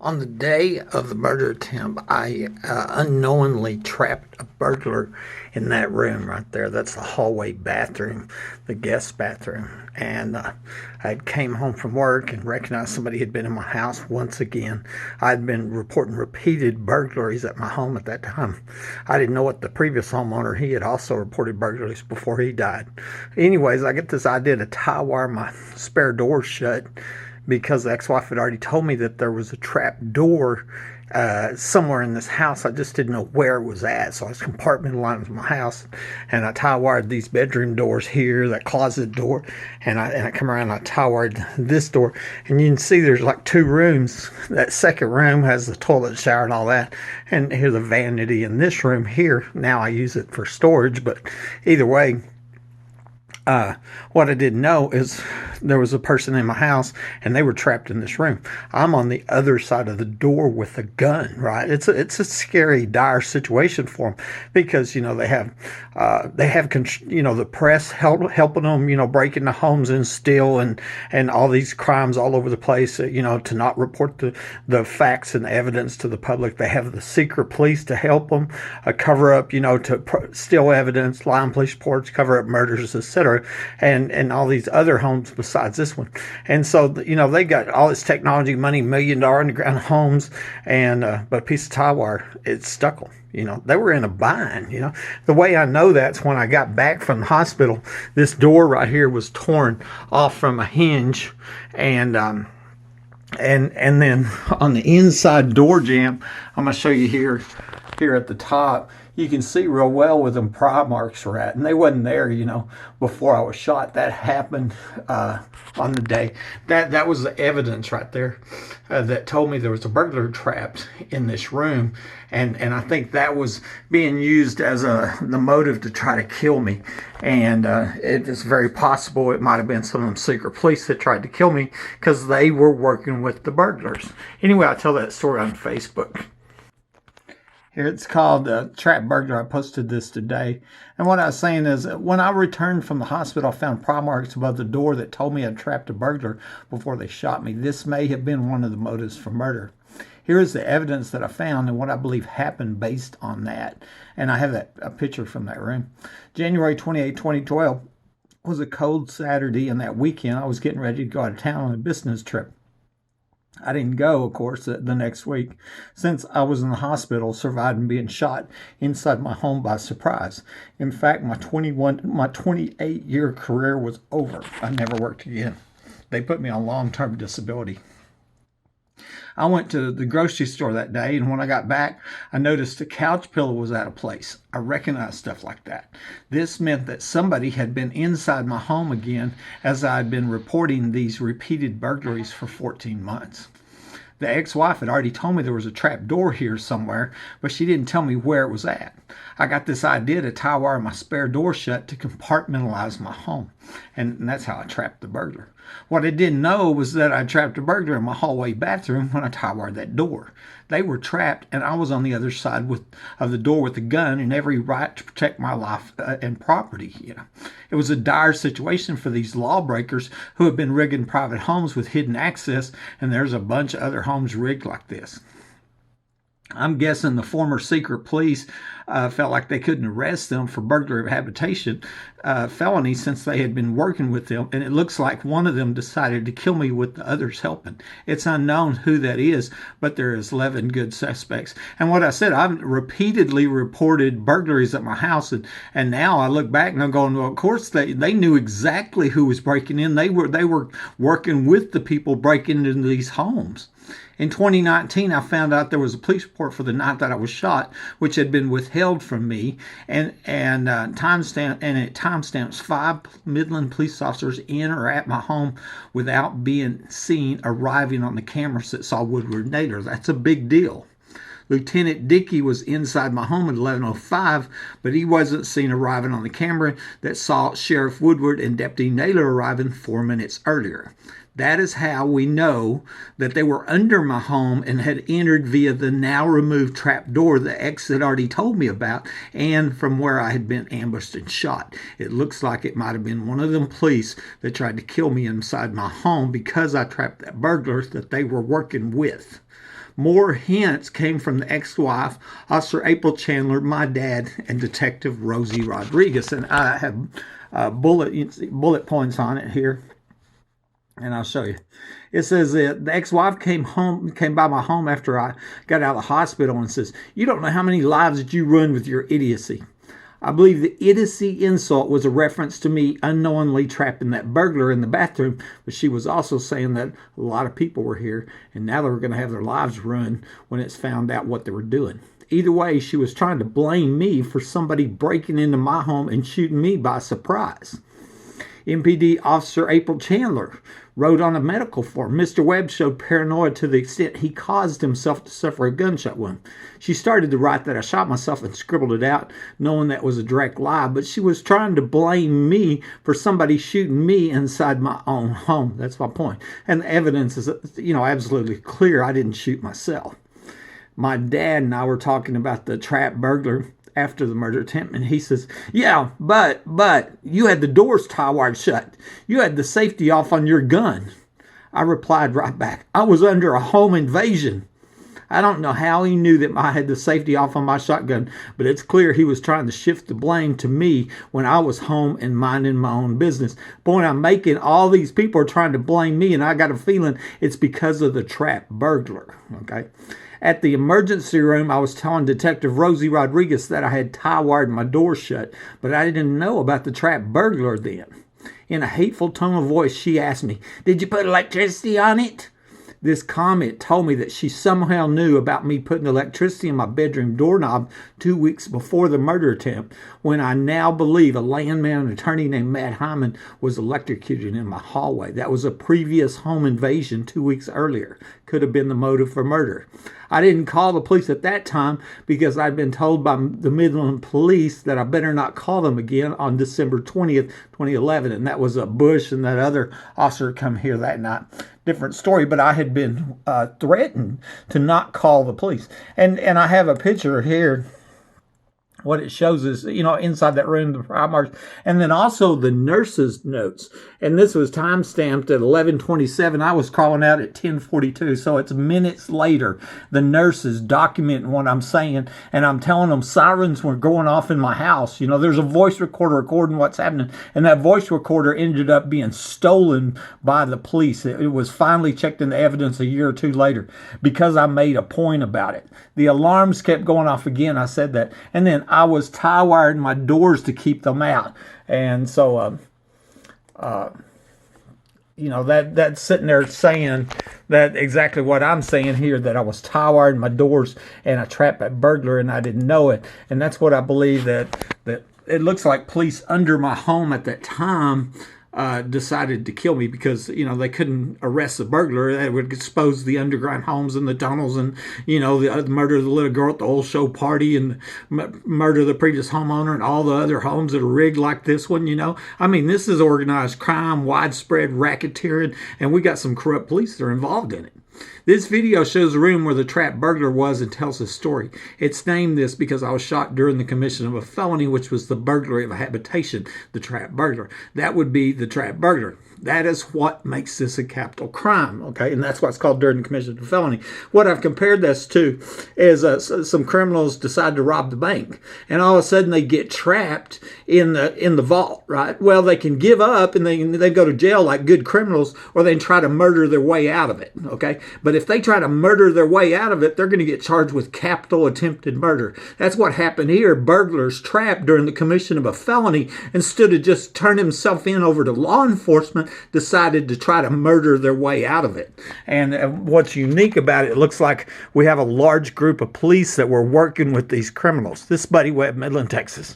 On the day of the murder attempt, I unknowingly trapped a burglar in that room right there. That's the hallway bathroom, the guest bathroom. And I came home from work and recognized somebody had been in my house once again. I'd been reporting repeated burglaries at my home at that time. I didn't know what the previous homeowner, he had also reported burglaries before he died. Anyways, I get this idea to tie wire my spare door shut because the ex-wife had already told me that there was a trap door somewhere in this house. I just didn't know where it was at, so I was compartmentalizing my house, and I tie wired these bedroom doors here, that closet door, and I come around and I tie wired this door, and you can see there's like two rooms. That second room has the toilet, shower, and all that, and here's the vanity in this room here. Now I use it for storage, but either way, what I didn't know is there was a person in my house and they were trapped in this room. I'm on the other side of the door with a gun, right? It's a scary, dire situation for them because, the press helping them, break into homes and steal and all these crimes all over the place, to not report the facts and evidence to the public. They have the secret police to help them cover up, to steal evidence, lie on police reports, cover up murders, etc. And all these other homes besides this one. And so, they got all this technology, money, $1 million underground homes, and but a piece of tie wire, it stuck them. They were in a bind. The way I know that's when I got back from the hospital, this door right here was torn off from a hinge, and then on the inside door jamb, I'm going to show you here at the top, you can see real well where them pry marks were at, and they wasn't there, before I was shot. That happened on the day. That was the evidence right there that told me there was a burglar trapped in this room, and I think that was being used as the motive to try to kill me. And it is very possible it might have been some of them secret police that tried to kill me because they were working with the burglars. Anyway, I tell that story on Facebook. Here it's called Trapped Burglar. I posted this today. And what I was saying is when I returned from the hospital, I found pry marks above the door that told me I'd trapped a burglar before they shot me. This may have been one of the motives for murder. Here is the evidence that I found and what I believe happened based on that. And I have a picture from that room. January 28, 2012 was a cold Saturday, and that weekend I was getting ready to go out of town on a business trip. I didn't go, of course, the next week, since I was in the hospital, surviving being shot inside my home by surprise. In fact, my 28-year career was over. I never worked again. They put me on long-term disability. I went to the grocery store that day, and when I got back, I noticed the couch pillow was out of place. I recognized stuff like that. This meant that somebody had been inside my home again, as I had been reporting these repeated burglaries for 14 months. The ex-wife had already told me there was a trap door here somewhere, but she didn't tell me where it was at. I got this idea to tie wire my spare door shut to compartmentalize my home, and that's how I trapped the burglar. What I didn't know was that I trapped a burglar in my hallway bathroom when I tie wired that door. They were trapped, and I was on the other side of the door with a gun and every right to protect my life and property. It was a dire situation for these lawbreakers who have been rigging private homes with hidden access, and there's a bunch of other homes rigged like this. I'm guessing the former secret police felt like they couldn't arrest them for burglary of habitation felony since they had been working with them, and it looks like one of them decided to kill me with the others helping. It's unknown who that is, but there is 11 good suspects. And what I said, I've repeatedly reported burglaries at my house, and now I look back and I'm going, well, of course they knew exactly who was breaking in. They were working with the people breaking into these homes. In 2019, I found out there was a police report for the night that I was shot, which had been withheld from me, and it timestamps 5 Midland police officers in or at my home without being seen arriving on the cameras that saw Woodward Nader. That's a big deal. Lieutenant Dickey was inside my home at 11:05, but he wasn't seen arriving on the camera that saw Sheriff Woodward and Deputy Naylor arriving 4 minutes earlier. That is how we know that they were under my home and had entered via the now removed trap door the ex had already told me about, and from where I had been ambushed and shot. It looks like it might have been one of them police that tried to kill me inside my home because I trapped that burglar that they were working with. More hints came from the ex-wife, Officer April Chandler, my dad, and Detective Rosie Rodriguez. And I have bullet points on it here, and I'll show you. It says that the ex-wife came by my home after I got out of the hospital and says, "You don't know how many lives that you ruined with your idiocy." I believe the idiocy insult was a reference to me unknowingly trapping that burglar in the bathroom, but she was also saying that a lot of people were here and now they were going to have their lives ruined when it's found out what they were doing. Either way, she was trying to blame me for somebody breaking into my home and shooting me by surprise. MPD Officer April Chandler wrote on a medical form, "Mr. Webb showed paranoia to the extent he caused himself to suffer a gunshot wound." She started to write that I shot myself and scribbled it out, knowing that was a direct lie, but she was trying to blame me for somebody shooting me inside my own home. That's my point. And the evidence is, absolutely clear. I didn't shoot myself. My dad and I were talking about the trapped burglar after the murder attempt, and he says, "Yeah, but you had the doors tie-wired shut. You had the safety off on your gun." I replied right back, "I was under a home invasion." I don't know how he knew that I had the safety off on my shotgun, but it's clear he was trying to shift the blame to me when I was home and minding my own business. The point I'm making, all these people are trying to blame me, and I got a feeling it's because of the trapped burglar, okay? At the emergency room, I was telling Detective Rosie Rodriguez that I had tie-wired my door shut, but I didn't know about the trapped burglar then. In a hateful tone of voice, she asked me, "Did you put electricity on it?" This comment told me that she somehow knew about me putting electricity in my bedroom doorknob 2 weeks before the murder attempt, when I now believe a landman attorney named Matt Hyman was electrocuted in my hallway. That was a previous home invasion 2 weeks earlier. Could have been the motive for murder. I didn't call the police at that time because I'd been told by the Midland police that I better not call them again on December 20th, 2011. And that was Bush and that other officer come here that night. Different story, but I had been threatened to not call the police. And I have a picture here. What it shows is, inside that room, the prime marks, and then also the nurse's notes. And this was time stamped at 11:27. I was calling out at 10:42, so it's minutes later. The nurses documenting what I'm saying, and I'm telling them sirens were going off in my house. There's a voice recorder recording what's happening, and that voice recorder ended up being stolen by the police. It was finally checked into evidence a year or two later because I made a point about it. The alarms kept going off again. I said that, and then I was tie-wiring my doors to keep them out. And so, that's sitting there saying that exactly what I'm saying here, that I was tie-wiring my doors and I trapped that burglar and I didn't know it. And that's what I believe that it looks like police under my home at that time decided to kill me because, they couldn't arrest the burglar. That would expose the underground homes and the tunnels and, the murder of the little girl at the old show party and murder of the previous homeowner and all the other homes that are rigged like this one, this is organized crime, widespread racketeering, and we got some corrupt police that are involved in it. This video shows the room where the trapped burglar was and tells his story. It's named this because I was shot during the commission of a felony, which was the burglary of a habitation, the trapped burglar. That would be the trapped burglar. That is what makes this a capital crime, okay? And that's what's called during the commission of a felony. What I've compared this to is some criminals decide to rob the bank, and all of a sudden they get trapped in the vault, right? Well, they can give up and they go to jail like good criminals, or they can try to murder their way out of it, okay? But if they try to murder their way out of it, they're going to get charged with capital attempted murder. That's what happened here. Burglars trapped during the commission of a felony, instead of just turn himself in over to law enforcement, decided to try to murder their way out of it. And what's unique about it, it looks like we have a large group of police that were working with these criminals. This is Buddy Webb, Midland, Texas.